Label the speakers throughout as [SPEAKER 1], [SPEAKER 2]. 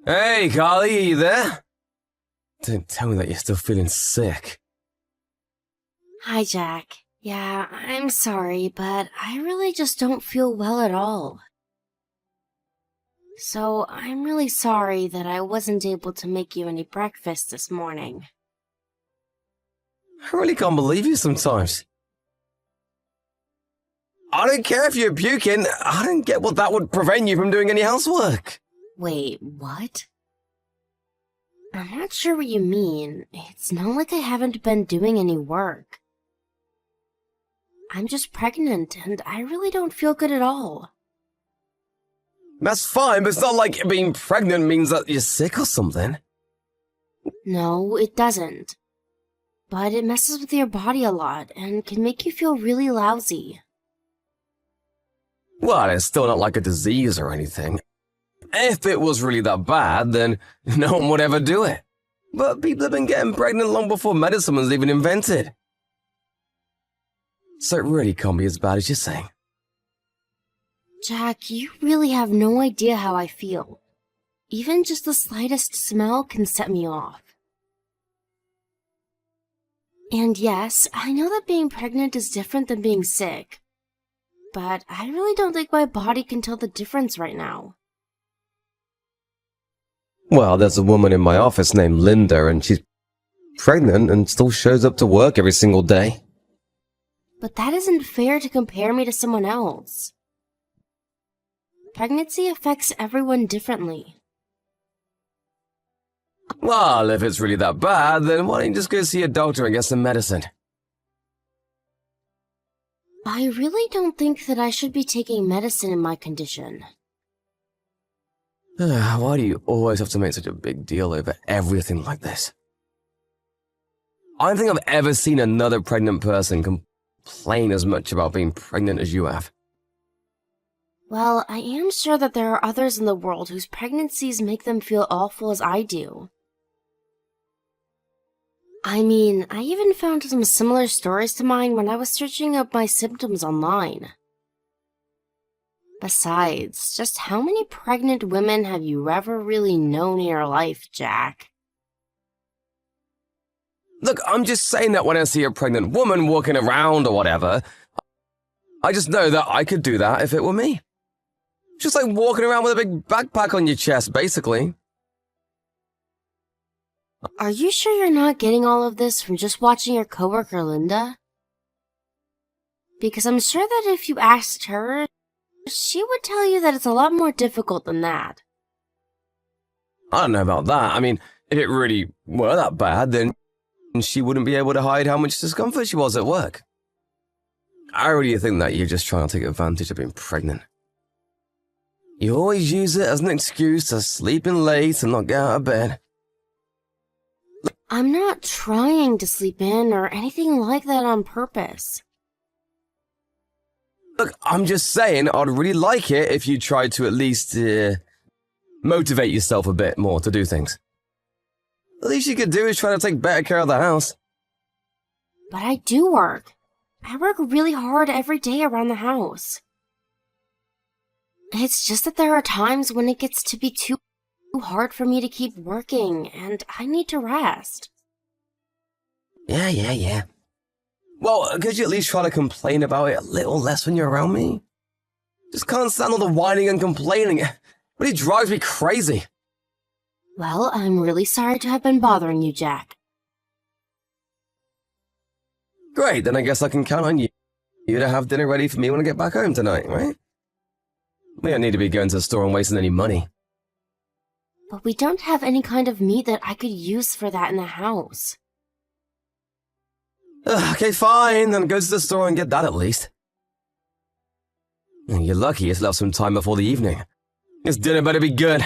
[SPEAKER 1] Hey, Carly, you there? Don't tell me that you're still feeling sick.
[SPEAKER 2] Hi, Jack. Yeah, I'm sorry, but I really just don't feel well at all. So I'm really sorry that I wasn't able to make you any breakfast this morning.
[SPEAKER 1] I really can't believe you sometimes. I don't care if you're puking. I don't get what that would prevent you from doing any housework.
[SPEAKER 2] Wait, what? I'm not sure what you mean. It's not like I haven't been doing any work. I'm just pregnant, and I really don't feel good at all.
[SPEAKER 1] That's fine, but it's not like being pregnant means that you're sick or something.
[SPEAKER 2] No, it doesn't. But it messes with your body a lot, and can make you feel really lousy.
[SPEAKER 1] Well, it's still not like a disease or anything. If it was really that bad, then no one would ever do it. But people have been getting pregnant long before medicine was even invented. So it really can't be as bad as you're saying.
[SPEAKER 2] Jack, you really have no idea how I feel. Even just the slightest smell can set me off. And yes, I know that being pregnant is different than being sick. But I really don't think my body can tell the difference right now.
[SPEAKER 1] Well, there's a woman in my office named Linda, and she's pregnant and still shows up to work every single day.
[SPEAKER 2] But that isn't fair to compare me to someone else. Pregnancy affects everyone differently.
[SPEAKER 1] Well, if it's really that bad, then why don't you just go see a doctor and get some medicine?
[SPEAKER 2] I really don't think that I should be taking medicine in my condition.
[SPEAKER 1] Why do you always have to make such a big deal over everything like this? I don't think I've ever seen another pregnant person complain as much about being pregnant as you have.
[SPEAKER 2] Well, I am sure that there are others in the world whose pregnancies make them feel awful as I do. I mean, I even found some similar stories to mine when I was searching up my symptoms online. Besides, just how many pregnant women have you ever really known in your life, Jack?
[SPEAKER 1] Look, I'm just saying that when I see a pregnant woman walking around or whatever, I just know that I could do that if it were me. Just like walking around with a big backpack on your chest, basically.
[SPEAKER 2] Are you sure you're not getting all of this from just watching your coworker Linda? Because I'm sure that if you asked her, she would tell you that it's a lot more difficult than that.
[SPEAKER 1] I don't know about that. I mean, if it really were that bad, then she wouldn't be able to hide how much discomfort she was at work. I really think that you're just trying to take advantage of being pregnant. You always use it as an excuse to sleep in late and not get out of bed.
[SPEAKER 2] I'm not trying to sleep in or anything like that on purpose.
[SPEAKER 1] Look, I'm just saying I'd really like it if you tried to at least, motivate yourself a bit more to do things. The least you could do is try to take better care of the house.
[SPEAKER 2] But I do work. I work really hard every day around the house. It's just that there are times when it gets to be too hard for me to keep working, and I need to rest.
[SPEAKER 1] Yeah. Well, could you at least try to complain about it a little less when you're around me? Just can't stand all the whining and complaining. It really drives me crazy.
[SPEAKER 2] Well, I'm really sorry to have been bothering you, Jack.
[SPEAKER 1] Great, then I guess I can count on you to have dinner ready for me when I get back home tonight, right? We don't need to be going to the store and wasting any money.
[SPEAKER 2] But we don't have any kind of meat that I could use for that in the house.
[SPEAKER 1] Okay, fine, then go to the store and get that at least. You're lucky you still have some time before the evening. This dinner better be good.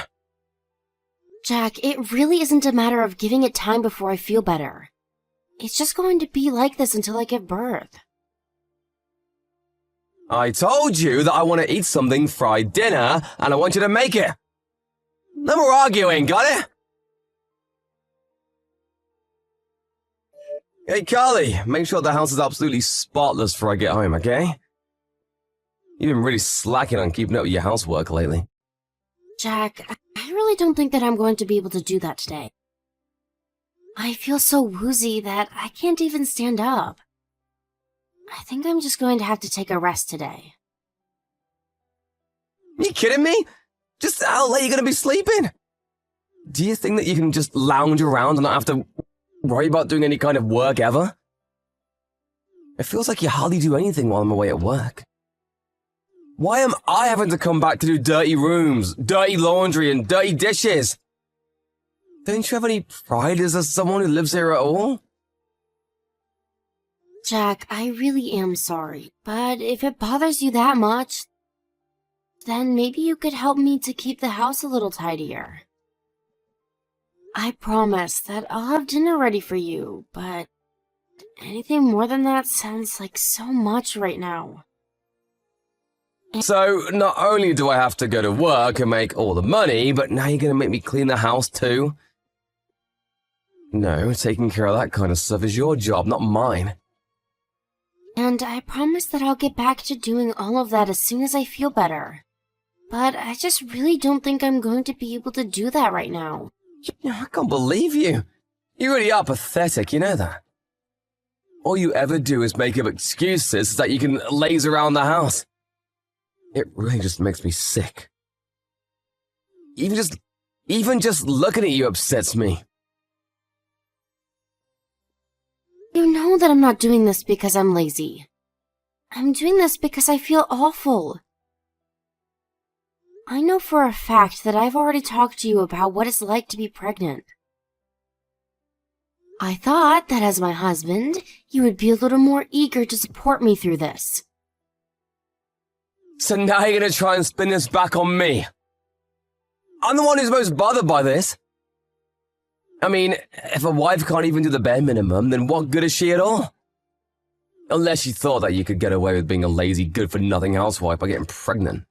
[SPEAKER 2] Jack, it really isn't a matter of giving it time before I feel better. It's just going to be like this until I give birth.
[SPEAKER 1] I told you that I want to eat something fried dinner, and I want you to make it. No more arguing, got it? Hey, Carly, make sure the house is absolutely spotless before I get home, okay? You've been really slacking on keeping up with your housework lately.
[SPEAKER 2] Jack, I really really don't think that I'm going to be able to do that today. I feel so woozy that I can't even stand up. I think I'm just going to have to take a rest today.
[SPEAKER 1] You kidding me? Just how late are you going to be sleeping? Do you think that you can just lounge around and not have to worry about doing any kind of work ever? It feels like you hardly do anything while I'm away at work. Why am I having to come back to do dirty rooms, dirty laundry, and dirty dishes? Don't you have any pride as someone who lives here at all?
[SPEAKER 2] Jack, I really am sorry, but if it bothers you that much, then maybe you could help me to keep the house a little tidier. I promise that I'll have dinner ready for you, but anything more than that sounds like so much right now.
[SPEAKER 1] So, not only do I have to go to work and make all the money, but now you're going to make me clean the house too? No, taking care of that kind of stuff is your job, not mine.
[SPEAKER 2] And I promise that I'll get back to doing all of that as soon as I feel better. But I just really don't think I'm going to be able to do that right now.
[SPEAKER 1] I can't believe you. You really are pathetic, you know that. All you ever do is make up excuses so that you can laze around the house. It really just makes me sick. Even just looking at you upsets me.
[SPEAKER 2] You know that I'm not doing this because I'm lazy. I'm doing this because I feel awful. I know for a fact that I've already talked to you about what it's like to be pregnant. I thought that as my husband, you would be a little more eager to support me through this.
[SPEAKER 1] So now you're going to try and spin this back on me. I'm the one who's most bothered by this. I mean, if a wife can't even do the bare minimum, then what good is she at all? Unless you thought that you could get away with being a lazy, good-for-nothing housewife by getting pregnant.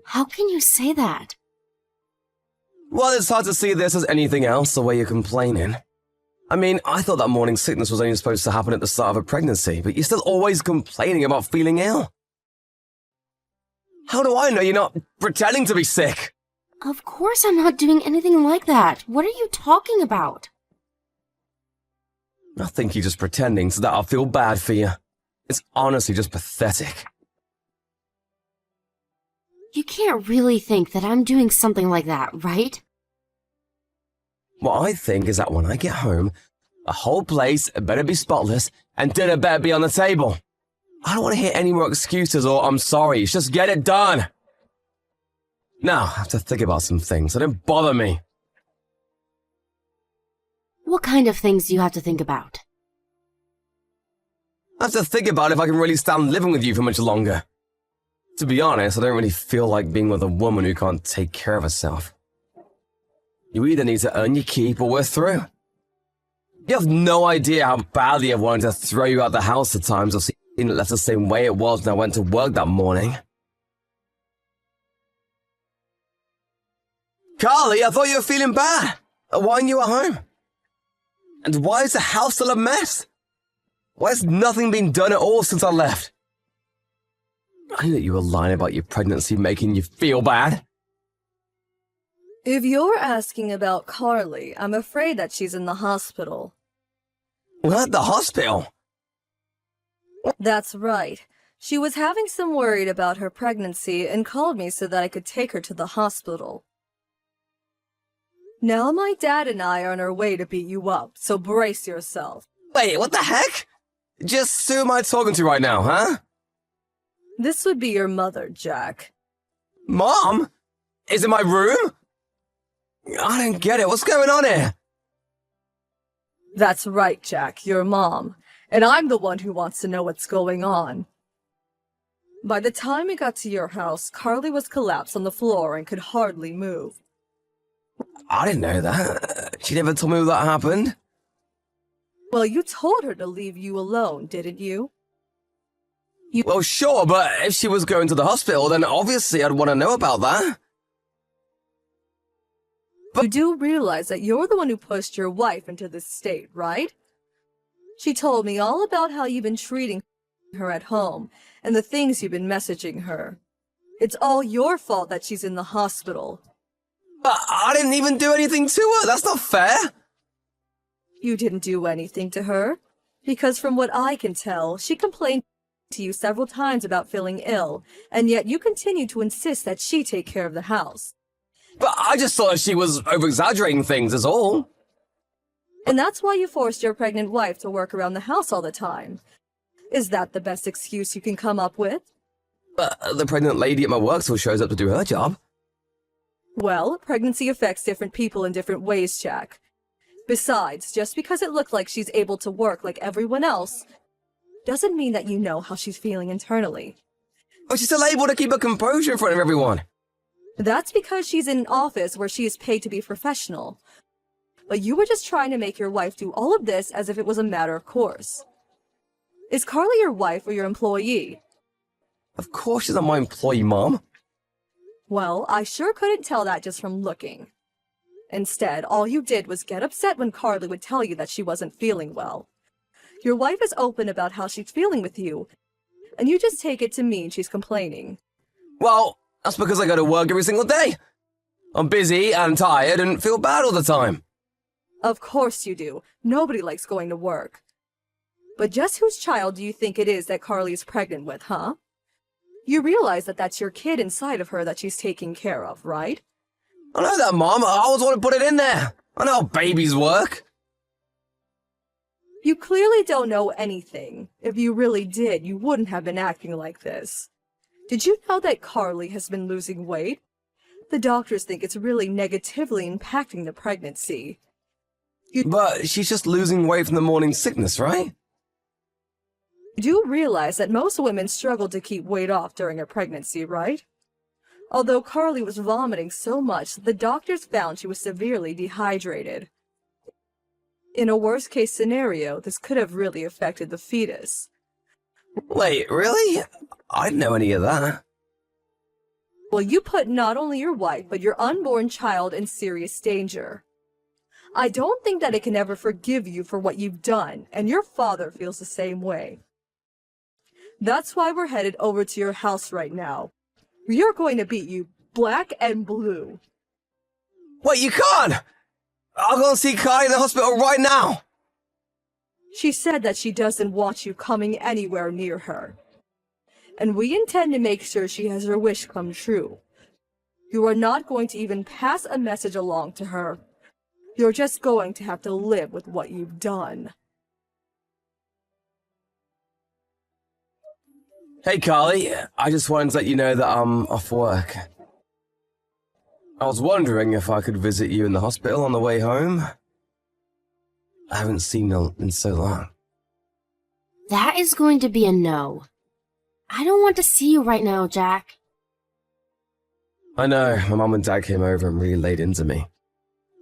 [SPEAKER 2] How can you say that?
[SPEAKER 1] Well, it's hard to see this as anything else, the way you're complaining. I mean, I thought that morning sickness was only supposed to happen at the start of a pregnancy, but you're still always complaining about feeling ill. How do I know you're not pretending to be sick?
[SPEAKER 2] Of course I'm not doing anything like that. What are you talking about?
[SPEAKER 1] I think you're just pretending so that I'll feel bad for you. It's honestly just pathetic.
[SPEAKER 2] You can't really think that I'm doing something like that, right?
[SPEAKER 1] What I think is that when I get home, the whole place better be spotless and dinner better be on the table. I don't want to hear any more excuses or I'm sorry. Just get it done. Now, I have to think about some things, so don't bother me.
[SPEAKER 2] What kind of things do you have to think about?
[SPEAKER 1] I have to think about if I can really stand living with you for much longer. To be honest, I don't really feel like being with a woman who can't take care of herself. You either need to earn your keep or we're through. You have no idea how badly I've wanted to throw you out the house at times or seen it left the same way it was when I went to work that morning. Carly, I thought you were feeling bad. Why aren't you at home? And why is the house still a mess? Why has nothing been done at all since I left? I knew that you were lying about your pregnancy making you feel bad.
[SPEAKER 3] If you're asking about Carly, I'm afraid that she's in the hospital.
[SPEAKER 1] What? The hospital?
[SPEAKER 3] That's right. She was having some worry about her pregnancy and called me so that I could take her to the hospital. Now my dad and I are on our way to beat you up, so brace yourself.
[SPEAKER 1] Wait, what the heck? Just who am I talking to right now, huh?
[SPEAKER 3] This would be your mother, Jack.
[SPEAKER 1] Mom? Is it my room? I don't get it. What's going on here?
[SPEAKER 3] That's right, Jack, your mom. And I'm the one who wants to know what's going on. By the time we got to your house, Carly was collapsed on the floor and could hardly move.
[SPEAKER 1] I didn't know that. She never told me that happened.
[SPEAKER 3] Well, you told her to leave you alone, didn't you?
[SPEAKER 1] Well, sure, but if she was going to the hospital, then obviously I'd want to know about that.
[SPEAKER 3] You do realize that you're the one who pushed your wife into this state, right? She told me all about how you've been treating her at home and the things you've been messaging her. It's all your fault that she's in the hospital.
[SPEAKER 1] But I didn't even do anything to her. That's not fair.
[SPEAKER 3] You didn't do anything to her. Because from what I can tell, she complained to you several times about feeling ill, and yet you continue to insist that she take care of the house.
[SPEAKER 1] But I just thought she was over-exaggerating things, is all.
[SPEAKER 3] And that's why you forced your pregnant wife to work around the house all the time. Is that the best excuse you can come up with?
[SPEAKER 1] But the pregnant lady at my work still shows up to do her job.
[SPEAKER 3] Well, pregnancy affects different people in different ways, Jack. Besides, just because it looked like she's able to work like everyone else, doesn't mean that you know how she's feeling internally.
[SPEAKER 1] But she's still able to keep her composure in front of everyone.
[SPEAKER 3] That's because she's in an office where she is paid to be professional. But you were just trying to make your wife do all of this as if it was a matter of course. Is Carly your wife or your employee?
[SPEAKER 1] Of course she's not my employee, Mom.
[SPEAKER 3] Well, I sure couldn't tell that just from looking. Instead, all you did was get upset when Carly would tell you that she wasn't feeling well. Your wife is open about how she's feeling with you, and you just take it to mean she's complaining.
[SPEAKER 1] Well, that's because I go to work every single day. I'm busy and tired and feel bad all the time.
[SPEAKER 3] Of course you do. Nobody likes going to work. But just whose child do you think it is that Carly is pregnant with, huh? You realize that that's your kid inside of her that she's taking care of, right?
[SPEAKER 1] I know that, Mom. I always want to put it in there. I know how babies work.
[SPEAKER 3] You clearly don't know anything. If you really did, you wouldn't have been acting like this. Did you know that Carly has been losing weight? The doctors think it's really negatively impacting the pregnancy.
[SPEAKER 1] But she's just losing weight from the morning sickness, right?
[SPEAKER 3] You do realize that most women struggle to keep weight off during a pregnancy, right? Although Carly was vomiting so much, the doctors found she was severely dehydrated. In a worst-case scenario, this could have really affected the fetus.
[SPEAKER 1] Wait, really? I didn't know any of that.
[SPEAKER 3] Well, you put not only your wife, but your unborn child in serious danger. I don't think that it can ever forgive you for what you've done, and your father feels the same way. That's why we're headed over to your house right now. We are going to beat you black and blue.
[SPEAKER 1] Wait, you can't! I'll go and see Kai in the hospital right now!
[SPEAKER 3] She said that she doesn't want you coming anywhere near her. And we intend to make sure she has her wish come true. You are not going to even pass a message along to her. You're just going to have to live with what you've done.
[SPEAKER 1] Hey, Carly. I just wanted to let you know that I'm off work. I was wondering if I could visit you in the hospital on the way home. I haven't seen you in so long.
[SPEAKER 2] That is going to be a no. I don't want to see you right now, Jack.
[SPEAKER 1] I know, my mum and dad came over and really laid into me.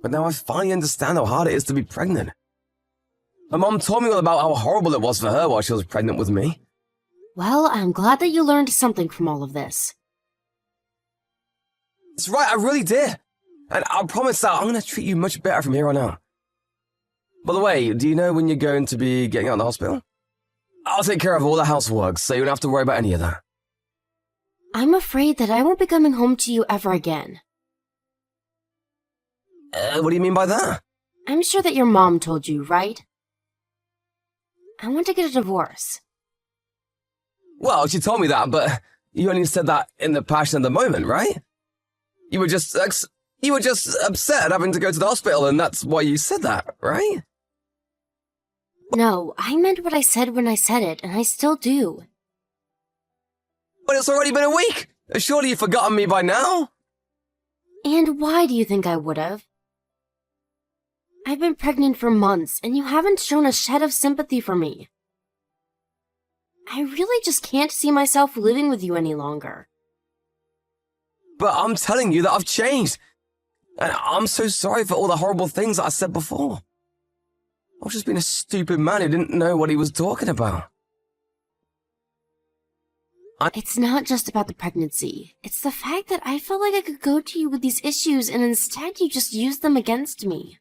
[SPEAKER 1] But now I finally understand how hard it is to be pregnant. My mum told me all about how horrible it was for her while she was pregnant with me.
[SPEAKER 2] Well, I'm glad that you learned something from all of this.
[SPEAKER 1] That's right, I really did. And I promise that I'm going to treat you much better from here on out. By the way, do you know when you're going to be getting out of the hospital? I'll take care of all the housework, so you don't have to worry about any of that.
[SPEAKER 2] I'm afraid that I won't be coming home to you ever again.
[SPEAKER 1] What do you mean by that?
[SPEAKER 2] I'm sure that your mom told you, right? I want to get a divorce.
[SPEAKER 1] Well, she told me that, but you only said that in the passion of the moment, right? You were just upset at having to go to the hospital, and that's why you said that, right?
[SPEAKER 2] No, I meant what I said when I said it, and I still do.
[SPEAKER 1] But it's already been a week! Surely you've forgotten me by now?
[SPEAKER 2] And why do you think I would have? I've been pregnant for months, and you haven't shown a shed of sympathy for me. I really just can't see myself living with you any longer.
[SPEAKER 1] But I'm telling you that I've changed. And I'm so sorry for all the horrible things that I said before. I was just being a stupid man who didn't know what he was talking about.
[SPEAKER 2] It's not just about the pregnancy. It's the fact that I felt like I could go to you with these issues and instead you just used them against me.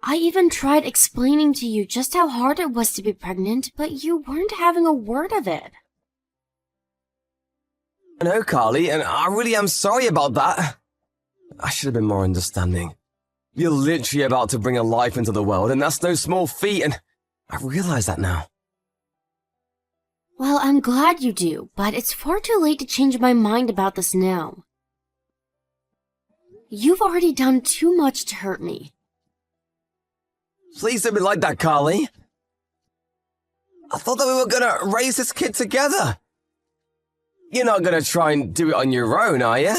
[SPEAKER 2] I even tried explaining to you just how hard it was to be pregnant, but you weren't having a word of it.
[SPEAKER 1] know, Carly, and I really am sorry about that. I should have been more understanding. You're literally about to bring a life into the world, and that's no small feat, and I realize that now.
[SPEAKER 2] Well, I'm glad you do, but it's far too late to change my mind about this now. You've already done too much to hurt me.
[SPEAKER 1] Please don't be like that, Carly. I thought that we were gonna raise this kid together. You're not gonna try and do it on your own, are you?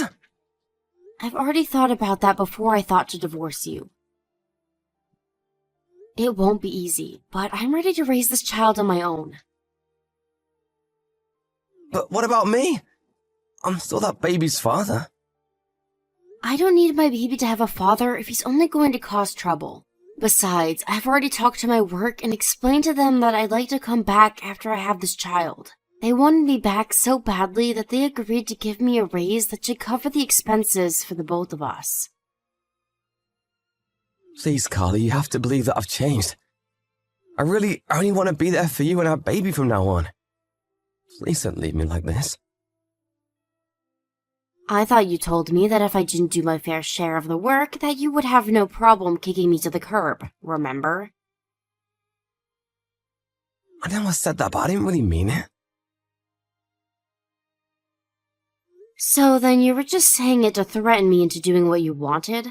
[SPEAKER 2] I've already thought about that before I thought to divorce you. It won't be easy, but I'm ready to raise this child on my own.
[SPEAKER 1] But what about me? I'm still that baby's father.
[SPEAKER 2] I don't need my baby to have a father if he's only going to cause trouble. Besides, I've already talked to my work and explained to them that I'd like to come back after I have this child. They wanted me back so badly that they agreed to give me a raise that should cover the expenses for the both of us.
[SPEAKER 1] Please, Carly, you have to believe that I've changed. I really only want to be there for you and our baby from now on. Please don't leave me like this.
[SPEAKER 2] I thought you told me that if I didn't do my fair share of the work, that you would have no problem kicking me to the curb, remember?
[SPEAKER 1] I know I said that, but I didn't really mean it.
[SPEAKER 2] So then you were just saying it to threaten me into doing what you wanted?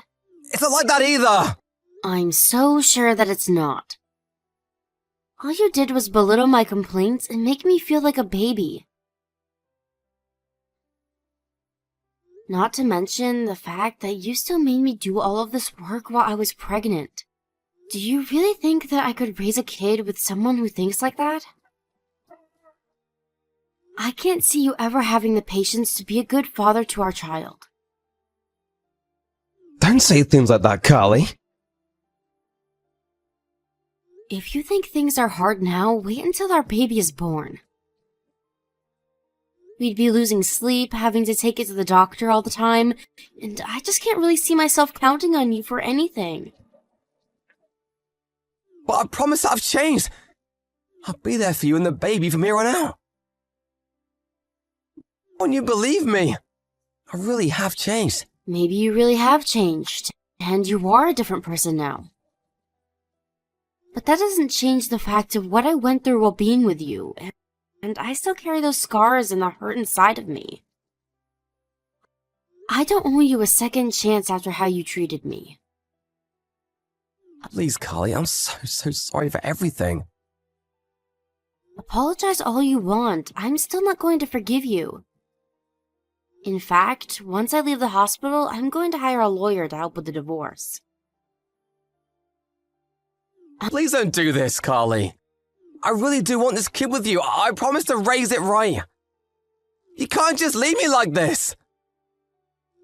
[SPEAKER 1] It's not like that either!
[SPEAKER 2] I'm so sure that it's not. All you did was belittle my complaints and make me feel like a baby. Not to mention the fact that you still made me do all of this work while I was pregnant. Do you really think that I could raise a kid with someone who thinks like that? I can't see you ever having the patience to be a good father to our child.
[SPEAKER 1] Don't say things like that, Carly.
[SPEAKER 2] If you think things are hard now, wait until our baby is born. We'd be losing sleep, having to take it to the doctor all the time, and I just can't really see myself counting on you for anything.
[SPEAKER 1] But I promise that I've changed. I'll be there for you and the baby from here on out. Won't you believe me? I really have changed.
[SPEAKER 2] Maybe you really have changed, and you are a different person now. But that doesn't change the fact of what I went through while being with you, and I still carry those scars and the hurt inside of me. I don't owe you a second chance after how you treated me.
[SPEAKER 1] Please, Carly, I'm so sorry for everything.
[SPEAKER 2] Apologize all you want. I'm still not going to forgive you. In fact, once I leave the hospital, I'm going to hire a lawyer to help with the divorce.
[SPEAKER 1] Please don't do this, Carly. I really do want this kid with you. I promise to raise it right. You can't just leave me like this.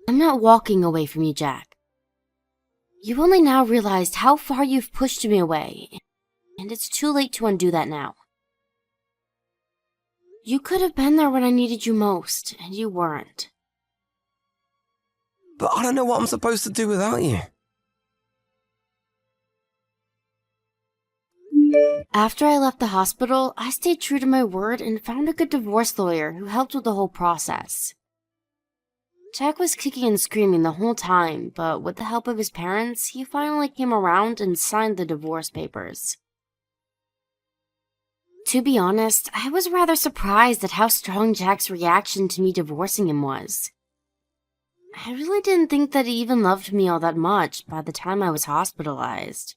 [SPEAKER 2] I'm not walking away from you, Jack. You've only now realized how far you've pushed me away, and it's too late to undo that now. You could have been there when I needed you most, and you weren't.
[SPEAKER 1] But I don't know what I'm supposed to do without you.
[SPEAKER 2] After I left the hospital, I stayed true to my word and found a good divorce lawyer who helped with the whole process. Jack was kicking and screaming the whole time, but with the help of his parents, he finally came around and signed the divorce papers. To be honest, I was rather surprised at how strong Jack's reaction to me divorcing him was. I really didn't think that he even loved me all that much by the time I was hospitalized.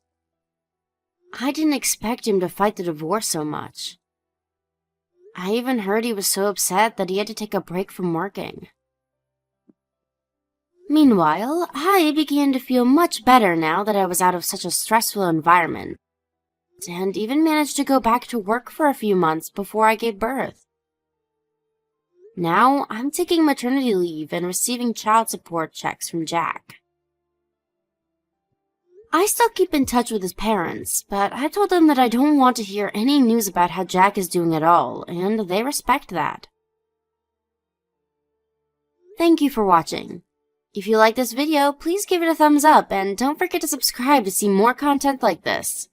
[SPEAKER 2] I didn't expect him to fight the divorce so much. I even heard he was so upset that he had to take a break from working. Meanwhile, I began to feel much better now that I was out of such a stressful environment, and even managed to go back to work for a few months before I gave birth. Now, I'm taking maternity leave and receiving child support checks from Jack. I still keep in touch with his parents, but I told them that I don't want to hear any news about how Jack is doing at all, and they respect that. Thank you for watching. If you like this video, please give it a thumbs up and don't forget to subscribe to see more content like this.